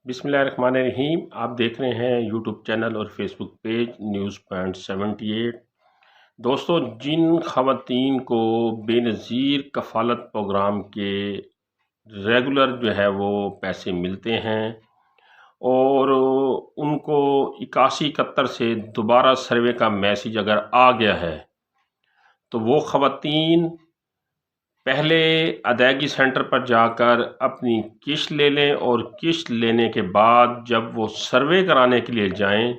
बिस्मिल्लाहिर्रहमानिर्रहीम। आप देख रहे हैं यूट्यूब चैनल और फेसबुक पेज न्यूज़ पॉइंट 78। दोस्तों, जिन ख़वातीन को बेनज़ीर कफ़ालत प्रोग्राम के रेगुलर जो है वो पैसे मिलते हैं और उनको 8171 से दोबारा सर्वे का मैसेज अगर आ गया है, तो वो ख़वातीन पहले अदायगी सेंटर पर जाकर अपनी किश्त ले लें और किश्त लेने के बाद जब वो सर्वे कराने के लिए जाएं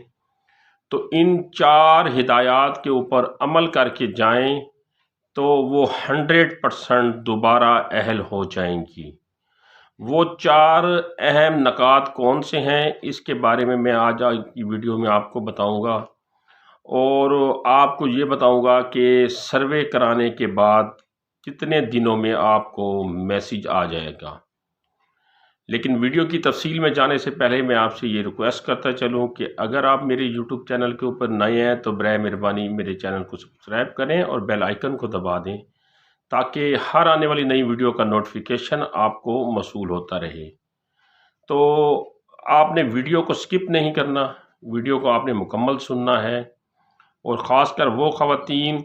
तो इन 4 हिदायत के ऊपर अमल करके जाएं तो वो 100% दोबारा अहल हो जाएंगी। वो 4 अहम नकात कौन से हैं, इसके बारे में मैं आज की वीडियो में आपको बताऊंगा और आपको ये बताऊंगा कि सर्वे कराने के बाद कितने दिनों में आपको मैसेज आ जाएगा। लेकिन वीडियो की तफसील में जाने से पहले मैं आपसे ये रिक्वेस्ट करता चलूँ कि अगर आप मेरे यूट्यूब चैनल के ऊपर नए हैं तो बराए मेहरबानी मेरे चैनल को सब्सक्राइब करें और बेल आइकन को दबा दें ताकि हर आने वाली नई वीडियो का नोटिफिकेशन आपको मौसूल होता रहे। तो आपने वीडियो को स्किप नहीं करना, वीडियो को आपने मुकम्मल सुनना है और ख़ासकर वो ख़वातीन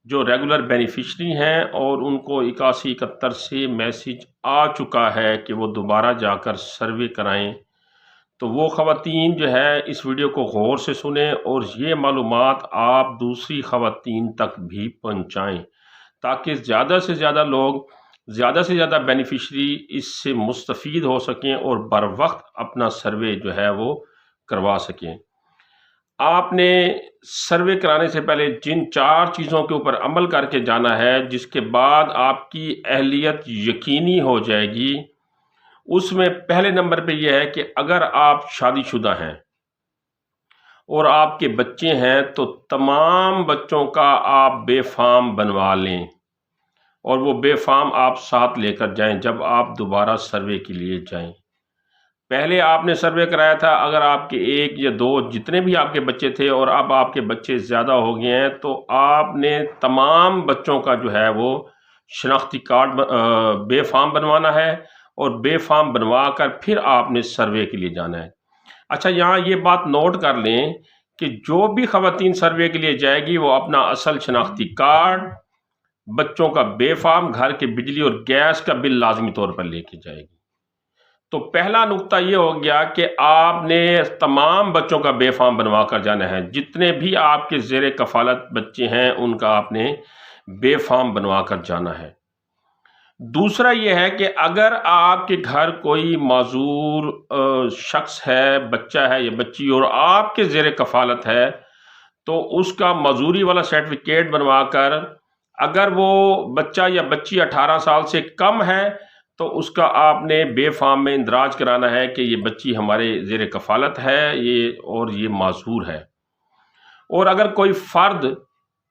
जो रेगुलर बेनिफिशरी हैं और उनको 8171 से मैसेज आ चुका है कि वो दोबारा जाकर सर्वे कराएं, तो वो ख़वातीन जो है इस वीडियो को गौर से सुनें और ये मालूमात आप दूसरी ख़वातीन तक भी पहुंचाएं ताकि ज़्यादा से ज़्यादा लोग ज़्यादा से ज़्यादा बेनिफिशरी इससे मुस्तफ़ीद हो सकें और बर वक्त अपना सर्वे जो है वो करवा सकें। आपने सर्वे कराने से पहले जिन 4 चीज़ों के ऊपर अमल करके जाना है, जिसके बाद आपकी अहलियत यकीनी हो जाएगी, उसमें पहले नंबर पे यह है कि अगर आप शादीशुदा हैं और आपके बच्चे हैं तो तमाम बच्चों का आप बेफाम बनवा लें और वो बेफाम आप साथ लेकर जाएं जब आप दोबारा सर्वे के लिए जाएं। पहले आपने सर्वे कराया था, अगर आपके 1 या 2 जितने भी आपके बच्चे थे और अब आपके बच्चे ज़्यादा हो गए हैं तो आपने तमाम बच्चों का जो है वो शनाख्ती कार्ड बेफाम बनवाना है और बेफाम बनवा कर फिर आपने सर्वे के लिए जाना है। अच्छा, यहाँ ये बात नोट कर लें कि जो भी ख़वातीन सर्वे के लिए जाएगी वो अपना असल शनाख्ती कार्ड, बच्चों का बेफाम, घर के बिजली और गैस का बिल लाजमी तौर पर लेके जाएगी। तो पहला नुक्ता ये हो गया कि आपने तमाम बच्चों का बेफाम बनवा कर जाना है। जितने भी आपके ज़ेरे कफ़ालत बच्चे हैं उनका आपने बेफाम बनवा कर जाना है। दूसरा ये है कि अगर आपके घर कोई माजूर शख्स है, बच्चा है या बच्ची और आपके ज़ेरे कफ़ालत है तो उसका मजूरी वाला सर्टिफिकेट बनवा कर, अगर वो बच्चा या बच्ची 18 साल से कम है तो उसका आपने बेफाम में इंदराज कराना है कि ये बच्ची हमारे ज़ेरे कफ़ालत है ये माजूर है। और अगर कोई फ़र्द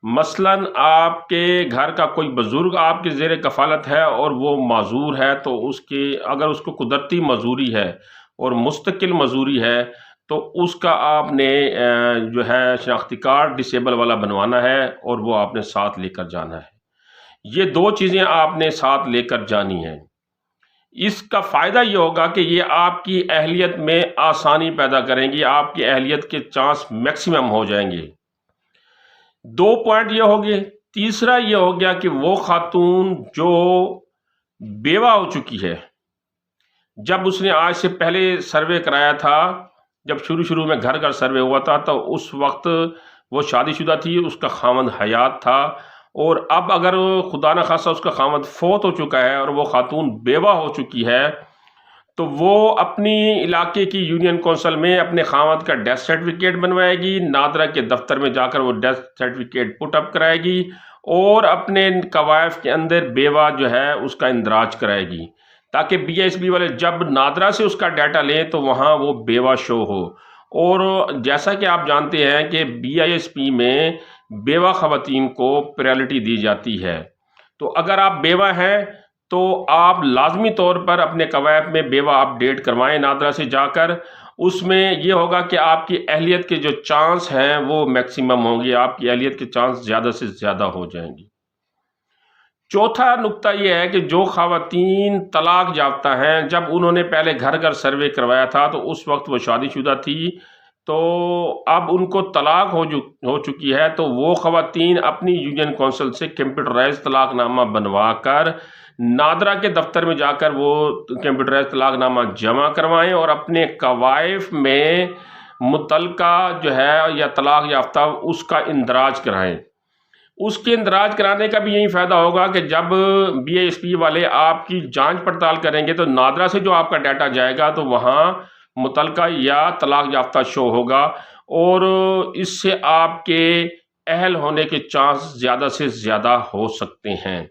मसलन आपके घर का कोई बुज़ुर्ग आपके ज़ेरे कफ़ालत है और वो माजूर है तो अगर उसको कुदरती मजूरी है और मुस्तकिल मजूरी है तो उसका आपने जो है शनाख्ती कार्ड डिसेबल वाला बनवाना है और वो आपने साथ लेकर जाना है। ये 2 चीज़ें आपने साथ लेकर जानी हैं। इसका फ़ायदा ये होगा कि ये आपकी अहलियत में आसानी पैदा करेंगी, आपकी अहलियत के चांस मैक्सिमम हो जाएंगे। 2 पॉइंट ये हो गए। तीसरा ये हो गया कि वो खातून जो बेवा हो चुकी है, जब उसने आज से पहले सर्वे कराया था, जब शुरू में घर सर्वे हुआ था तो उस वक्त वो शादीशुदा थी, उसका खामद हयात था और अब अगर खुदा न खासा उसका खामद फौत हो चुका है और वो खातून बेवा हो चुकी है तो वो अपनी इलाके की यूनियन कौंसिल में अपने खामद का डेथ सर्टिफिकेट बनवाएगी, नादरा के दफ्तर में जाकर वो डेथ सर्टिफिकेट पुट अप कराएगी और अपने कवायफ के अंदर बेवा जो है उसका इंदराज कराएगी ताकि BISP वाले जब नादरा से उसका डाटा लें तो वहाँ वो बेवा शो हो। और जैसा कि आप जानते हैं कि BISP में बेवा ख़वातीन को प्रायोरिटी दी जाती है, तो अगर आप बेवा हैं तो आप लाजमी तौर पर अपने कवायद में बेवा अपडेट करवाएं नादरा से जाकर। उसमें ये होगा कि आपकी अहलियत के जो चांस हैं वो मैक्सिमम होंगे, आपकी अहलियत के चांस ज़्यादा से ज़्यादा हो जाएंगी। चौथा नुक्ता ये है कि जो ख़वातीन तलाक याफ्ता हैं, जब उन्होंने पहले घर घर सर्वे करवाया था तो उस वक्त वो शादीशुदा थी, तो अब उनको तलाक हो चुकी है, तो वो ख़वातीन अपनी यूनियन कौंसिल से कंप्यूटराइज तलाकनामा बनवा कर नादरा के दफ्तर में जाकर वो कंप्यूटराइज तलाकनामा जमा करवाएं और अपने कवायफ में मुतलका जो है या तलाक याफ्ता उसका इंदराज कराएं। उसके इंदराज कराने का भी यही फ़ायदा होगा कि जब BASP वाले आपकी जांच पड़ताल करेंगे तो नादरा से जो आपका डाटा जाएगा तो वहाँ मुतलका या तलाक याफ्ता शो होगा और इससे आपके अहल होने के चांस ज़्यादा से ज़्यादा हो सकते हैं।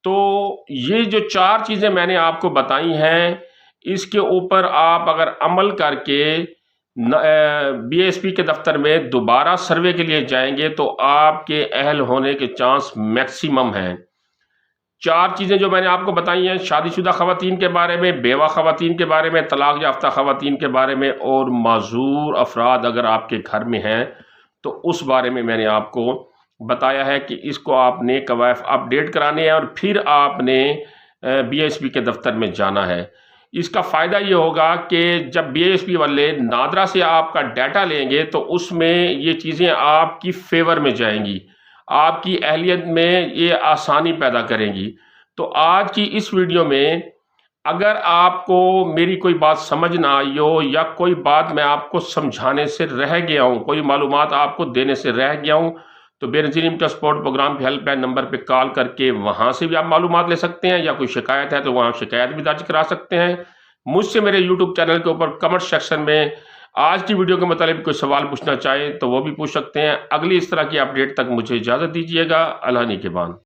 तो ये जो 4 चीज़ें मैंने आपको बताई हैं, इसके ऊपर आप अगर अमल करके BASP के दफ्तर में दोबारा सर्वे के लिए जाएंगे तो आपके अहल होने के चांस मैक्सिमम हैं। 4 चीज़ें जो मैंने आपको बताई हैं, शादीशुदा ख़वातीन के बारे में, बेवा ख़वातीन के बारे में, तलाक याफ्ता ख़वातीन के बारे में और माज़ूर अफराद अगर आपके घर में हैं तो उस बारे में मैंने आपको बताया है कि इसको आपने कवायफ अपडेट कराने हैं और फिर आपने BASP के दफ्तर में जाना है। इसका फ़ायदा ये होगा कि जब BASP वाले नादरा से आपका डाटा लेंगे तो उसमें ये चीज़ें आपकी फेवर में जाएंगी, आपकी अहलियत में ये आसानी पैदा करेंगी। तो आज की इस वीडियो में अगर आपको मेरी कोई बात समझ ना आई हो या कोई बात मैं आपको समझाने से रह गया हूँ, कोई मालूमात आपको देने से रह गया हूँ, तो बेनज़ीर लिमिटेड सपोर्ट प्रोग्राम के हेल्पलाइन नंबर पे कॉल करके वहाँ से भी आप मालूमात ले सकते हैं, या कोई शिकायत है तो वहाँ शिकायत भी दर्ज करा सकते हैं। मुझसे मेरे YouTube चैनल के ऊपर कमेंट सेक्शन में आज की वीडियो के मतलब कोई सवाल पूछना चाहे तो वो भी पूछ सकते हैं। अगली इस तरह की अपडेट तक मुझे इजाज़त दीजिएगा। अल्लाह निगहबान।